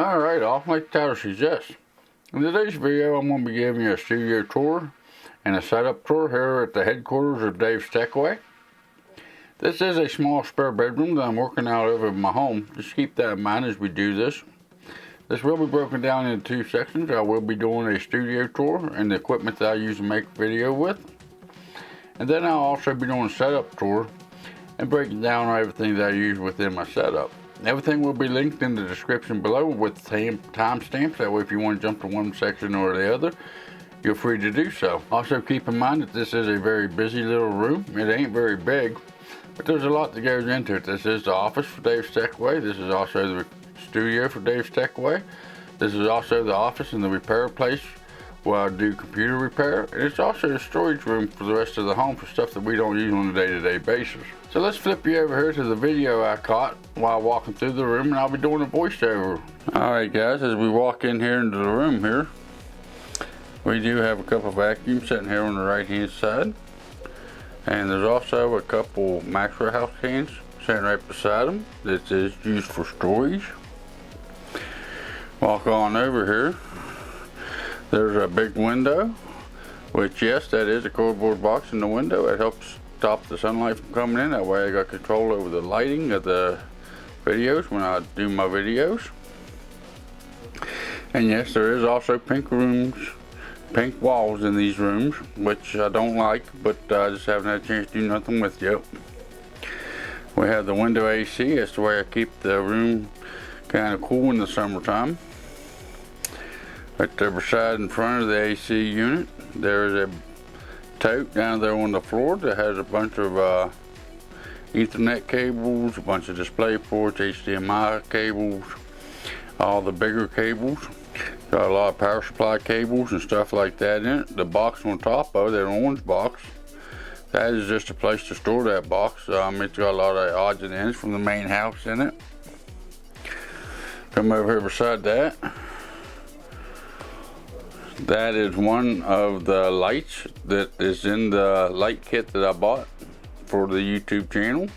Alright, all like the title suggests. In today's video, I'm going to be giving you a studio tour and a setup tour here at the headquarters of Dave's Techway. This is a small spare bedroom that I'm working out over at my home. Just keep that in mind as we do this. This will be broken down into two sections. I will be doing a studio tour and the equipment that I use to make a video with. And then I'll also be doing a setup tour and breaking down everything that I use within my setup. Everything will be linked in the description below with timestamps. That way if you want to jump to one section or the other, you're free to do so. Also keep in mind that this is a very busy little room. It ain't very big, but there's a lot that goes into it. This is the office for Dave's Techway. This is also the studio for Dave's Techway. This is also the office and the repair place where I do computer repair. And it's also the storage room for the rest of the home for stuff that we don't use on a day-to-day basis. So let's flip you over here to the video I caught while walking through the room, and I'll be doing a voiceover. Alright guys, as we walk in here into the room here, we do have a couple of vacuums sitting here on the right hand side. And there's also a couple Maxwell House cans sitting right beside them. This is used for storage. Walk on over here. There's a big window, which yes, that is a cardboard box in the window. It helps stop the sunlight from coming in. That way I got control over the lighting of the videos when I do my videos. And yes, there is also pink walls in these rooms, which I don't like, but I just haven't had a chance to do nothing with yet. We have the window AC. That's the way I keep the room kind of cool in the summertime. Right there beside in front of the AC unit, there's a tote down there on the floor that has a bunch of Ethernet cables, a bunch of display ports, HDMI cables, all the bigger cables. Got a lot of power supply cables and stuff like that in it. The box on top of it, that orange box, that is just a place to store that box. It's got a lot of odds and ends from the main house in it. Come over here beside that. That is one of the lights that is in the light kit that I bought for the YouTube channel.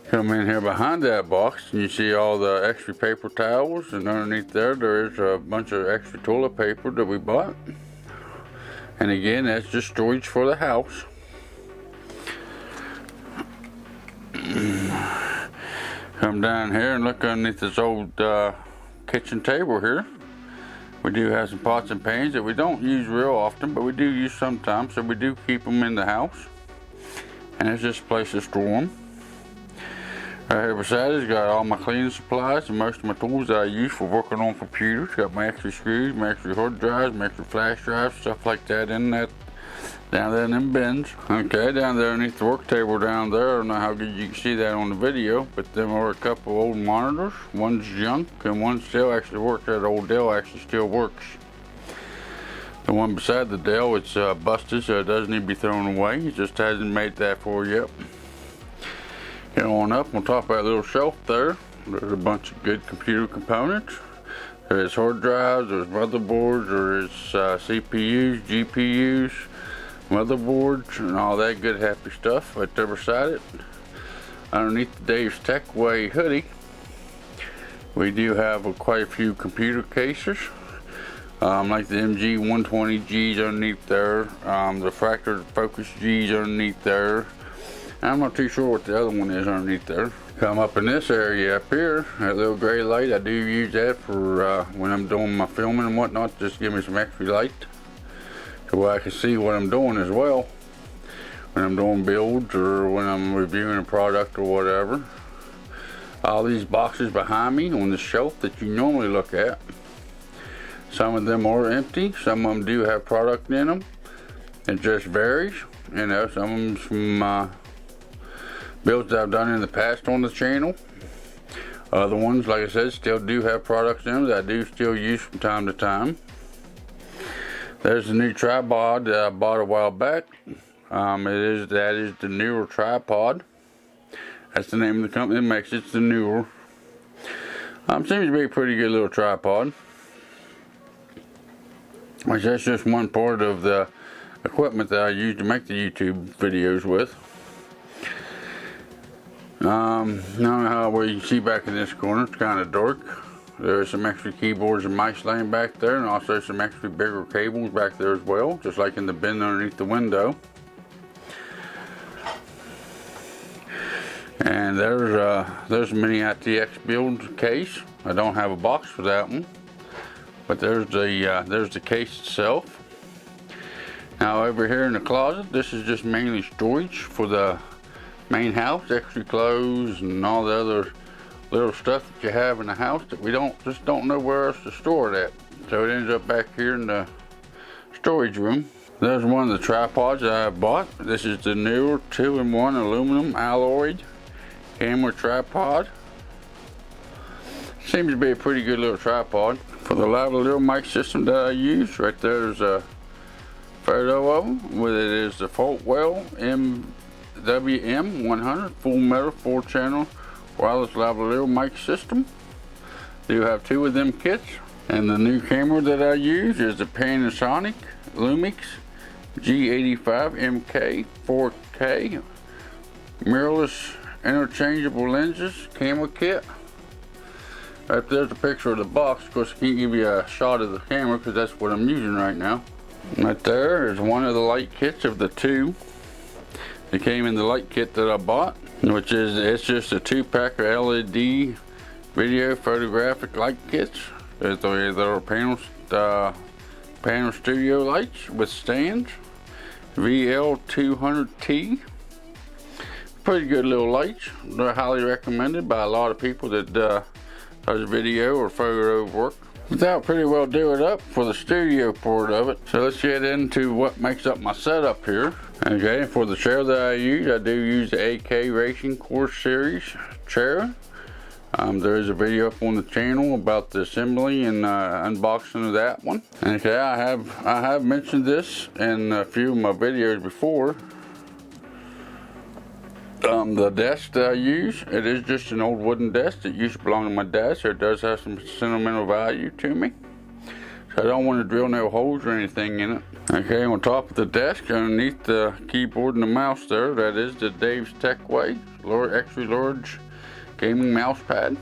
Come in here behind that box and you see all the extra paper towels, and underneath there is a bunch of extra toilet paper that we bought. And again, that's just storage for the house. Come down here and look underneath this old kitchen table here. We do have some pots and pans that we don't use real often, but we do use sometimes, so we do keep them in the house. And it's just a place to store them. Right here beside it, got all my cleaning supplies and most of my tools that I use for working on computers. Got my extra screws, my extra hard drives, my extra flash drives, stuff like that in that, down there in them bins. Okay, down there underneath the work table down there, I don't know how good you can see that on the video, but there are a couple old monitors. One's junk and one still actually works. That old Dell actually still works. The one beside the Dell, it's busted, so it does need to be thrown away. It just hasn't made that for yet. Get on up on top of that little shelf there. There's a bunch of good computer components. There's hard drives, there's motherboards, there's CPUs, GPUs, motherboards, and all that good happy stuff right there beside it. Underneath the Dave's Techway hoodie, we do have quite a few computer cases. Like the MG120Gs underneath there, the Fractal Focus Gs underneath there. I'm not too sure what the other one is underneath there. Come up in this area up here, that little gray light, I do use that for when I'm doing my filming and whatnot, just give me some extra light so I can see what I'm doing as well when I'm doing builds or when I'm reviewing a product or whatever. All these boxes behind me on the shelf that you normally look at, some of them are empty, some of them do have product in them. It just varies, you know. Some of them from builds that I've done in the past on the channel. Other ones, like I said, still do have products in them that I do still use from time to time. There's a new tripod that I bought a while back. That is the Neewer tripod. That's the name of the company that makes it. It's the Neewer. Seems to be a pretty good little tripod. Which that's just one part of the equipment that I use to make the YouTube videos with. I don't know how well you can see back in this corner, it's kind of dark. There's some extra keyboards and mice laying back there, and also some extra bigger cables back there as well, just like in the bin underneath the window. And there's a mini ITX build case. I don't have a box for that one, but there's the case itself. Now over here in the closet, this is just mainly storage for the main house, extra clothes and all the other little stuff that you have in the house that we just don't know where else to store it at. So it ends up back here in the storage room. There's one of the tripods that I bought. This is the Neewer 2-in-1 aluminum alloyed camera tripod. Seems to be a pretty good little tripod. For the lavalier mic system that I use, right there's a photo of them. With it is the FotoWelt WM100 full metal 4-channel wireless lavalier mic system. Do have 2 of them kits. And the new camera that I use is the Panasonic Lumix G85MK 4K mirrorless interchangeable lenses camera kit. Right there's a picture of the box. Of course, I can't give you a shot of the camera because that's what I'm using right now. Right there is one of the light kits of the 2 that came in the light kit that I bought, which is it's just a 2-pack of LED video photographic light kits. There are panel studio lights with stands, VL200T. Pretty good little lights. They're highly recommended by a lot of people that does video or photo work. That pretty well do it up for the studio part of it. So let's get into what makes up my setup here. Okay, for the chair that I do use the AK Racing CORSAIR chair. There is a video up on the channel about the assembly and unboxing of that one. Okay, I have mentioned this in a few of my videos before. The desk that I use, it is just an old wooden desk that used to belong to my dad, so it does have some sentimental value to me. So I don't want to drill no holes or anything in it. Okay, on top of the desk, underneath the keyboard and the mouse there, that is the Dave's Techway extra large gaming mouse pad.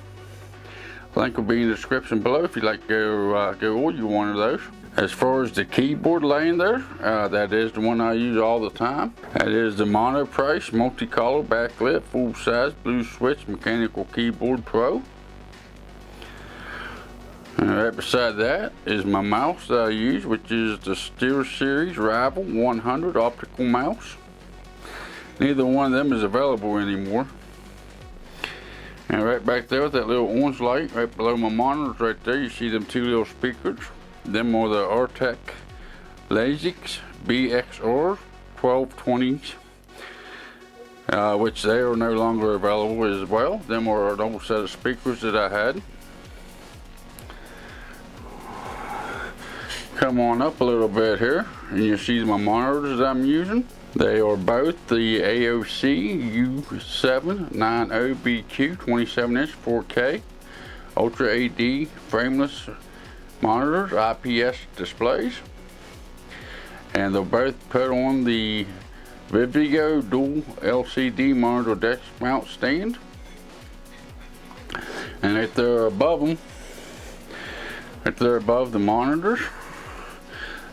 Link will be in the description below if you'd like to go order one of those. As far as the keyboard laying there, that is the one I use all the time. That is the Monoprice Multicolor Backlit full-size blue switch mechanical keyboard pro. And right beside that is my mouse that I use, which is the SteelSeries Rival 100 optical mouse. Neither one of them is available anymore. And right back there with that little orange light right below my monitors right there, you see them 2 little speakers. Them are the Altec Lansing BXR 1220s, which they are no longer available as well. Them are an old set of speakers that I had. Come on up a little bit here and you see my monitors that I'm using. They are both the AOC U2790VQ 27-inch 4K Ultra AD frameless monitors, IPS displays, and they'll both put on the VIVO dual LCD monitor desk mount stand. And right there above them, right there above the monitors,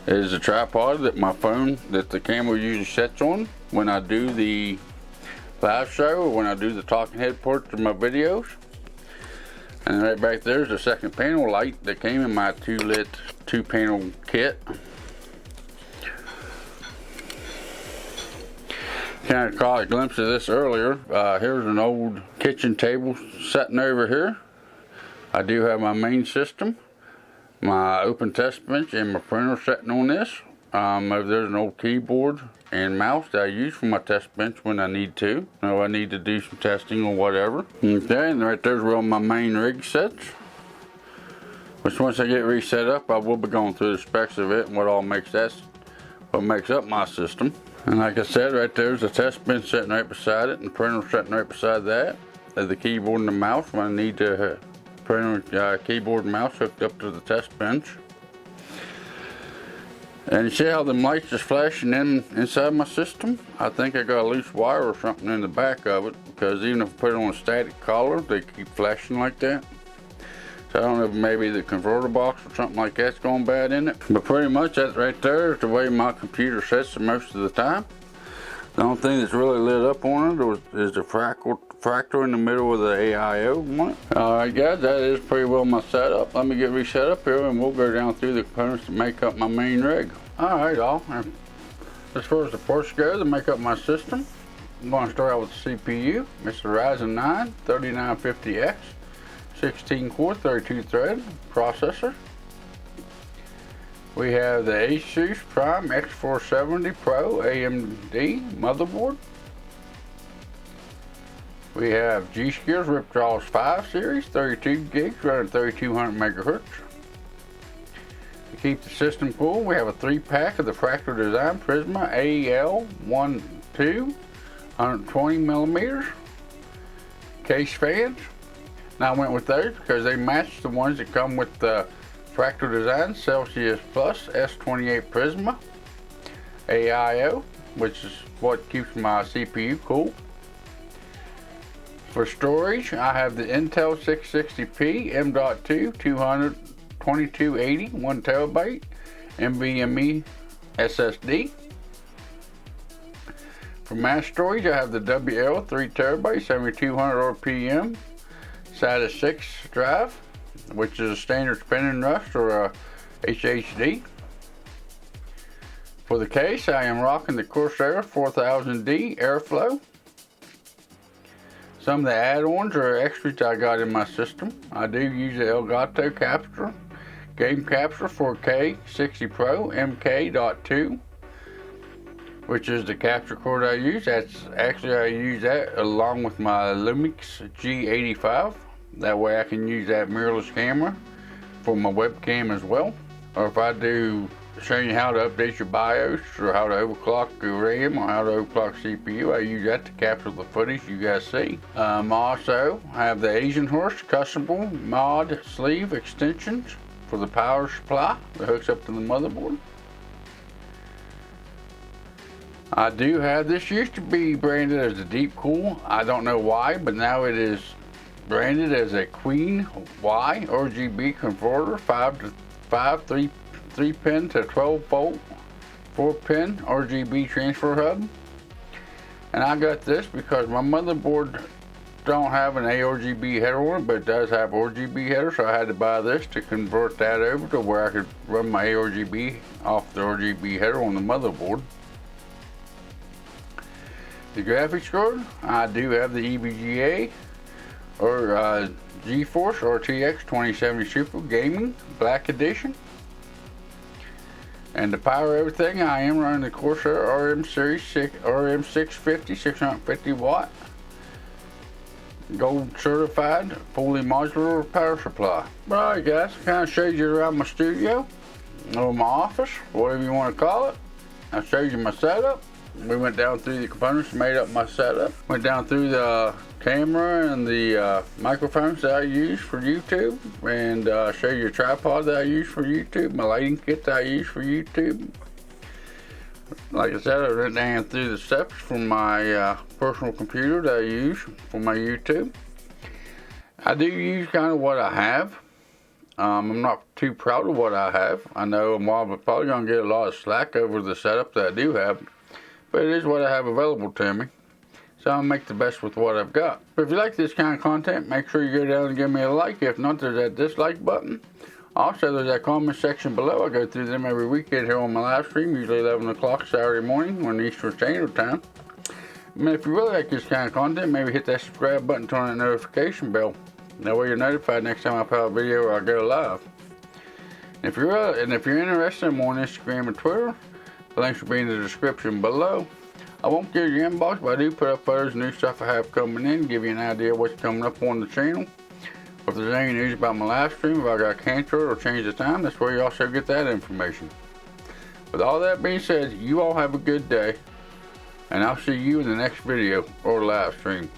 is a tripod that the camera usually sets on when I do the live show or when I do the talking head parts of my videos. And right back there is the second panel light that came in my 2-lit 2-panel kit. Kind of caught a glimpse of this earlier. Here's an old kitchen table sitting over here. I do have my main system, my open test bench, and my printer sitting on this. Over there's an old keyboard and mouse that I use for my test bench when I need to. I need to do some testing or whatever. Okay, and right there's where my main rig sits. Which once I get reset up, I will be going through the specs of it and what makes up my system. And like I said, right there's the test bench sitting right beside it, and the printer sitting right beside that. There's the keyboard and the mouse when I need to printer, keyboard and mouse hooked up to the test bench. And you see how them lights just flashing inside my system? I think I got a loose wire or something in the back of it, because even if I put it on a static collar, they keep flashing like that. So I don't know if maybe the converter box or something like that's going bad in it. But pretty much that right there is the way my computer sets it most of the time. The only thing that's really lit up on it is the fractal in the middle of the AIO one. Alright guys, that is pretty well my setup. Let me get reset up here and we'll go down through the components to make up my main rig. Alright all, as far as the parts go to make up my system, I'm going to start out with the CPU. It's the Ryzen 9 3950X, 16 core, 32 thread processor. We have the ASUS Prime X470 Pro AMD motherboard. We have G-Skills Ripjaws 5 series, 32 gigs, running 3200 megahertz. To keep the system cool, we have a 3-pack of the Fractal Design Prisma AL12 120 millimeters case fans. Now I went with those because they match the ones that come with the Fractal Design Celsius Plus S28 Prisma AIO, which is what keeps my CPU cool. For storage, I have the Intel 660p M.2 2280 1TB NVMe SSD. For mass storage, I have the WL 3TB 7200 RPM SATA 6 drive, which is a standard spinning rust or a HHD. For the case, I am rocking the CORSAIR 4000D Airflow. Some of the add-ons or extras I got in my system. I do use the Elgato capture, game capture 4K 60 Pro MK.2, which is the capture card I use. That's actually, I use that along with my Lumix G85. That way I can use that mirrorless camera for my webcam as well. Or if I do show you how to update your BIOS or how to overclock your RAM or how to overclock CPU, I use that to capture the footage you guys see. Also, I have the Asian Horse customable mod sleeve extensions for the power supply that hooks up to the motherboard. I do have, this used to be branded as a Deep Cool. I don't know why, but now it is branded as a Queen Y RGB converter, 5 to 5, 3 pin to 12 volt, 4 pin RGB transfer hub. And I got this because my motherboard don't have an ARGB header on it, but it does have RGB header, so I had to buy this to convert that over to where I could run my ARGB off the RGB header on the motherboard. The graphics card, I do have the EVGA or GeForce RTX 2070 Super Gaming Black Edition. And to power everything, I am running the CORSAIR RM650 650 watt gold certified fully modular power supply. Alright guys, kind of showed you around my studio or my office, whatever you want to call it. I showed you my setup. We went down through the components, made up my setup. Went down through the camera and the microphones that I use for YouTube, and show you a tripod that I use for YouTube, my lighting kit that I use for YouTube. Like I said, I went down through the steps from my personal computer that I use for my YouTube. I do use kind of what I have. I'm not too proud of what I have. I know I'm probably going to get a lot of slack over the setup that I do have, but it is what I have available to me. So I'll make the best with what I've got. But if you like this kind of content, make sure you go down and give me a like. If not, there's that dislike button. Also, there's that comment section below. I go through them every weekend here on my live stream, usually 11 o'clock Saturday morning on Eastern Standard Time. And if you really like this kind of content, maybe hit that subscribe button, turn on that notification bell. That way you're notified next time I put out a video or I go live. And if you're interested in more on Instagram and Twitter, the links will be in the description below. I won't give you your inbox, but I do put up photos and new stuff I have coming in, give you an idea of what's coming up on the channel. If there's any news about my live stream, if I got canceled or changed the time, that's where you also get that information. With all that being said, you all have a good day, and I'll see you in the next video or live stream.